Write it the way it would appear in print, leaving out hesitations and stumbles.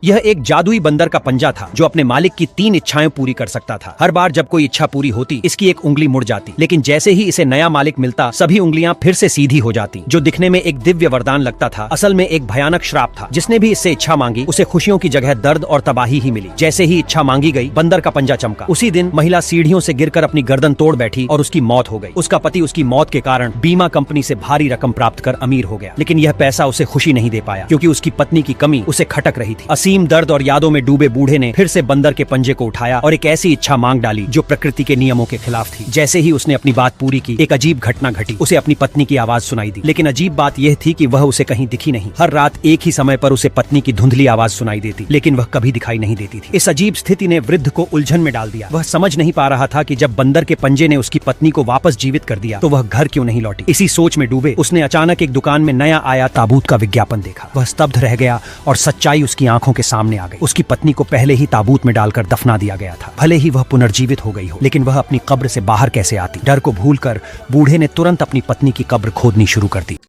यह एक जादुई बंदर का पंजा था जो अपने मालिक की 3 इच्छाएं पूरी कर सकता था। हर बार जब कोई इच्छा पूरी होती, इसकी एक उंगली मुड़ जाती, लेकिन जैसे ही इसे नया मालिक मिलता, सभी उंगलियां फिर से सीधी हो जाती। जो दिखने में एक दिव्य वरदान लगता था, असल में एक भयानक श्राप था। जिसने भी इससे इच्छा मांगी, उसे खुशियों की जगह दर्द और तबाही ही मिली। जैसे ही इच्छा मांगी गई, बंदर का पंजा चमका। उसी दिन महिला सीढ़ियों से गिरकर अपनी गर्दन तोड़ बैठी और उसकी मौत हो गई। उसका पति उसकी मौत के कारण बीमा कंपनी से भारी रकम प्राप्त कर अमीर हो गया, लेकिन यह पैसा उसे खुशी नहीं दे पाया, क्योंकि उसकी पत्नी की कमी उसे खटक रही थी। असीम दर्द और यादों में डूबे बूढ़े ने फिर से बंदर के पंजे को उठाया और एक ऐसी इच्छा मांग डाली जो प्रकृति के नियमों के खिलाफ थी। जैसे ही उसने अपनी बात पूरी की, एक अजीब घटना घटी। उसे अपनी पत्नी की आवाज सुनाई दी, लेकिन अजीब बात यह थी कि वह उसे कहीं दिखी नहीं। हर रात एक ही समय पर उसे पत्नी की धुंधली आवाज सुनाई देती, लेकिन वह कभी दिखाई नहीं देती थी। इस अजीब स्थिति ने वृद्ध को उलझन में डाल दिया। वह समझ नहीं पा रहा था कि जब बंदर के पंजे ने उसकी पत्नी को वापस जीवित कर दिया, तो वह घर क्यों नहीं लौटी। इसी सोच में डूबे उसने अचानक एक दुकान में नया आया ताबूत का विज्ञापन देखा। वह स्तब्ध रह गया और सच्चाई उसकी आंखों के सामने आ गई। उसकी पत्नी को पहले ही ताबूत में डालकर दफना दिया गया था। भले ही वह पुनर्जीवित हो गई हो, लेकिन वह अपनी कब्र से बाहर कैसे आती। डर को भूलकर बूढ़े ने तुरंत अपनी पत्नी की कब्र खोदनी शुरू कर दी।